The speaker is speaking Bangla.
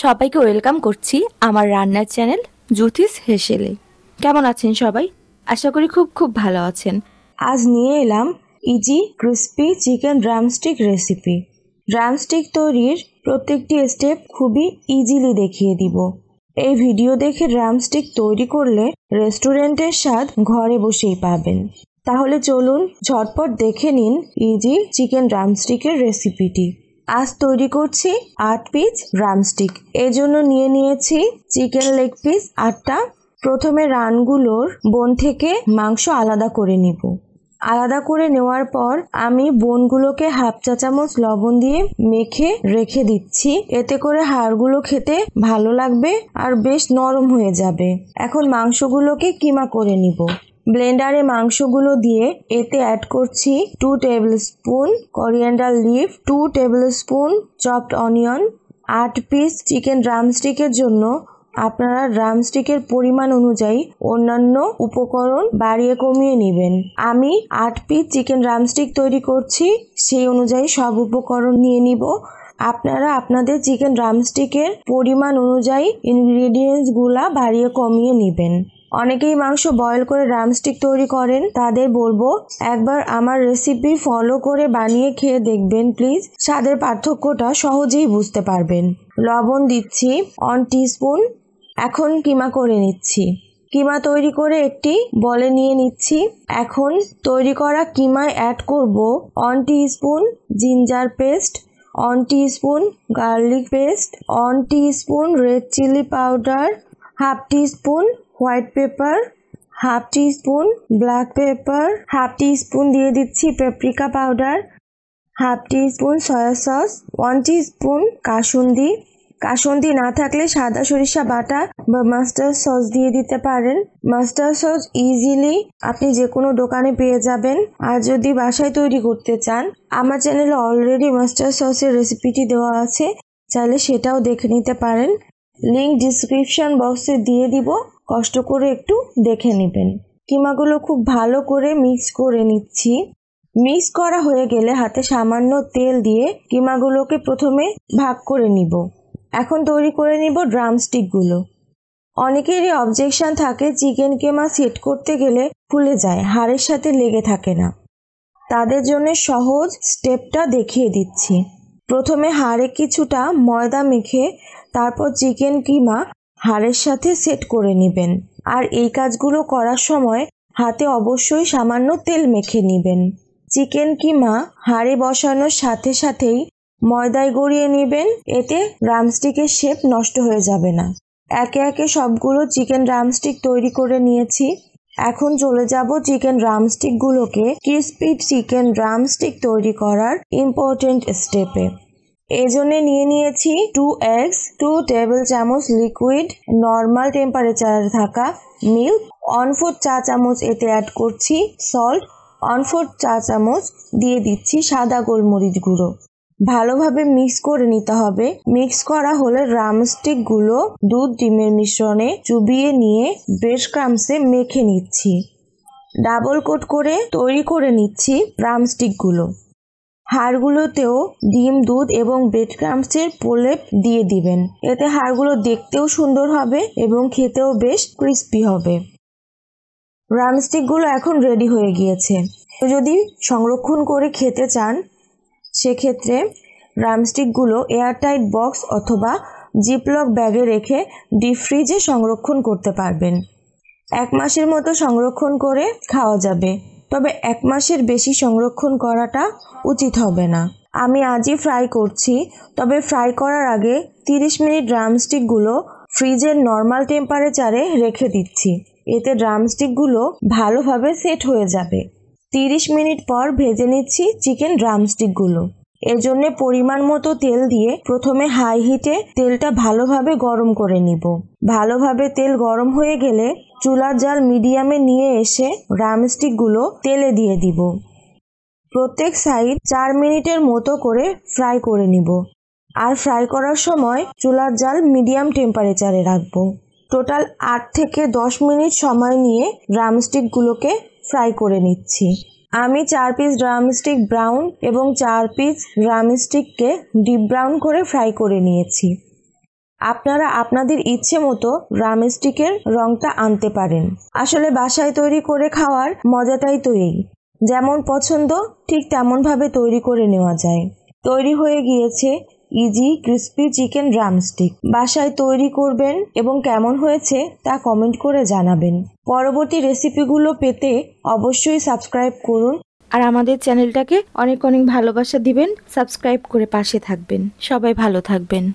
সবাইকে ওয়েলকাম করছি আমার রান্নার চ্যানেল জ্যোতিষ হেসেলে। কেমন আছেন সবাই? আশা করি খুব খুব ভালো আছেন। আজ নিয়ে এলাম easy crispy chicken drumstick recipe. Drumstick তৈরির প্রত্যেকটি স্টেপ খুবই ইজিলি দেখিয়ে দিব। এই ভিডিও দেখে ড্রামস্টিক তৈরি করলে রেস্টুরেন্টের স্বাদ ঘরে বসেই পাবেন। তাহলে চলুন ঝটপট দেখে নিন ইজি চিকেন ড্রামস্টিকের রেসিপিটি। আজ তৈরি করছি 8 পিস ড্রামস্টিক। এর জন্য নিয়ে নিয়েছি চিকেন লেগ পিস 8টা। প্রথমে রানগুলোর বোন থেকে মাংস আলাদা করে নিব। আলাদা করে নেওয়ার পর আমি বোনগুলোকে হাফ চা চামচ লবণ দিয়ে মেখে রেখে দিচ্ছি। এতে করে হাড়গুলো খেতে ভালো লাগবে আর বেশ নরম হয়ে যাবে। এখন মাংসগুলোকে কিমা করে নিব। ব্লেন্ডারে মাংসগুলো দিয়ে এতে অ্যাড করছি 2 tablespoon coriander leaf, 2 tablespoon chopped onion. 8 piece chicken ড্রামস্টিকের জন্য আপনারা ড্রামস্টিকের পরিমাণ অনুযায়ী অন্যান্য উপকরণ বাড়িয়ে কমিয়ে নেবেন। আমি 8 পিস চিকেন ড্রামস্টিক তৈরি করছি, সেই অনুযায়ী সব উপকরণ নিয়ে নিব। আপনারা আপনাদের চিকেন ড্রামস্টিকের পরিমাণ অনুযায়ী ইনগ্রেডিয়েন্টসগুলা বাড়িয়ে কমিয়ে নেবেন। অনেকেই মাংস বয়েল করে ড্রামস্টিক তৈরি করেন, তাদের বলবো একবার আমার রেসিপি ফলো করে বানিয়ে খেয়ে দেখবেন প্লিজ। স্বাদের পার্থক্যটা সহজেই বুঝতে পারবেন। লবণ দিচ্ছি 1 টিস্পুন। এখন কিমা করে নিচ্ছি। কিমা তৈরি করে একটি বলে নিয়ে নিচ্ছি। এখন তৈরি করা কিমায় অ্যাড করব 1 teaspoon ginger paste, 1 teaspoon garlic paste, 1 teaspoon red chilli powder, half teaspoon white pepper, half teaspoon black pepper, half teaspoon দিয়ে দিচ্ছি paprika powder, half teaspoon soya sauce, 1 teaspoon kasundi. Kasundi না থাকলে সাদা সরিষা বাটা বা মাস্টার্ড সস দিয়ে দিতে পারেন। মাস্টার্ড সস ইজিলি আপনি যে কোনো দোকানে পেয়ে যাবেন। আর যদি বাসায় তৈরি করতে চান, আমার চ্যানেলে অলরেডি মাস্টার্ড সসের রেসিপিটি দেওয়া আছে, চাইলে সেটাও দেখে নিতে পারেন। লিংক ডিসক্রিপশন বক্সে দিয়ে দিব, কষ্ট করে একটু দেখে নেবেন। কিমাগুলো খুব ভালো করে মিক্স করে নিচ্ছি। মিক্স করা হয়ে গেলে হাতে সামান্য তেল দিয়ে কিমাগুলোকে প্রথমে ভাগ করে নিব। এখন তৈরি করে নিব ড্রামস্টিকগুলো। অনেকেরই অবজেকশন থাকে চিকেন কিমা সেট করতে গেলে খুলে যায়, হাড়ের সাথে লেগে থাকে না। তাদের জন্য সহজ স্টেপটা দেখিয়ে দিচ্ছি। প্রথমে হাড়ে কিছুটা ময়দা মেখে তারপর চিকেন কিমা হাড়ের সাথে সেট করে নেবেন। আর এই কাজগুলো করার সময় হাতে অবশ্যই সামান্য তেল মেখে নেবেন। চিকেন কিমা হাড়ে বসানোর সাথে সাথেই ময়দায় গড়িয়ে নেবেন, এতে ড্রামস্টিকের শেপ নষ্ট হয়ে যাবে না। একে একে সবগুলো চিকেন ড্রামস্টিক তৈরি করে নিয়েছি। এখন চলে যাব চিকেন ড্রামস্টিকগুলোকে ক্রিস্পি চিকেন ড্রামস্টিক তৈরি করার ইম্পর্টেন্ট স্টেপে। এজন্য নিয়ে নিয়েছি 2 এগস, 2 টেবিল চামচ লিকুইড নর্মাল টেম্পারেচারে থাকা মিল্ক, 1/4 চা চামচ এতে অ্যাড করছি সল্ট, 1/4 চা চামচ দিয়ে দিচ্ছি সাদা গোলমরিচ গুঁড়ো। ভালোভাবে মিক্স করে নিতে হবে। মিক্স করা হলে ড্রামস্টিকগুলো দুধ ডিমের মিশ্রণে চুবিয়ে নিয়ে ব্রেড ক্রাম্বসে মেখে নিচ্ছি। ডাবল কোট করে তৈরি করে নিচ্ছি ড্রামস্টিকগুলো। হাড়গুলোতেও ডিম, দুধ এবং ব্রেড ক্রাম্বসের প্রলেপ দিয়ে দিবেন। এতে হাড়গুলো দেখতেও সুন্দর হবে এবং খেতেও বেশ ক্রিস্পি হবে। ড্রামস্টিকগুলো এখন রেডি হয়ে গিয়েছে। যদি সংরক্ষণ করে খেতে চান, সেক্ষেত্রে ড্রামস্টিকগুলো এয়ারটাইট বক্স অথবা জিপলক ব্যাগে রেখে ডিপ ফ্রিজে সংরক্ষণ করতে পারবেন। 1 মাসের মতো সংরক্ষণ করে খাওয়া যাবে, তবে 1 মাসের বেশি সংরক্ষণ করাটা উচিত হবে না। আমি আজই ফ্রাই করছি, তবে ফ্রাই করার আগে 30 মিনিট ড্রামস্টিকগুলো ফ্রিজের নর্মাল টেম্পারেচারে রেখে দিচ্ছি। এতে ড্রামস্টিকগুলো ভালোভাবে সেট হয়ে যাবে। 30 মিনিট পর ভেজে নিচ্ছি চিকেন ড্রামস্টিকগুলো। এর জন্য পরিমাণ মতো তেল দিয়ে প্রথমে হাই হিটে তেলটা ভালোভাবে গরম করে নিব। ভালোভাবে তেল গরম হয়ে গেলে চুলার জাল মিডিয়ামে নিয়ে এসে ড্রামস্টিকগুলো তেলে দিয়ে দিব। প্রত্যেক সাইড 4 মিনিটের মতো করে ফ্রাই করে নিব। আর ফ্রাই করার সময় চুলার জাল মিডিয়াম টেম্পারেচারে রাখবো। টোটাল 8 থেকে 10 মিনিট সময় নিয়ে ড্রামস্টিকগুলোকে ফ্রাই করে নিচ্ছি। আমি 4 পিস ড্রামস্টিক ব্রাউন এবং 4 পিস ড্রামস্টিককে ডিপ ব্রাউন করে ফ্রাই করে নিয়েছি। আপনারা আপনাদের ইচ্ছে মতো ড্রামস্টিকের রংটা আনতে পারেন। আসলে বাসায় তৈরি করে খাওয়ার মজাটাই তো এই, যেমন পছন্দ ঠিক তেমনভাবে তৈরি করে নেওয়া যায়। তৈরি হয়ে গিয়েছে ইজি ক্রিস্পি চিকেন ড্রামস্টিক। বাসায় তৈরি করবেন এবং কেমন হয়েছে তা কমেন্ট করে জানাবেন। পরবর্তী রেসিপিগুলো পেতে অবশ্যই সাবস্ক্রাইব করুন আর আমাদের চ্যানেলটাকে অনেক অনেক ভালোবাসা দিবেন, সাবস্ক্রাইব করে পাশে থাকবেন। সবাই ভালো থাকবেন।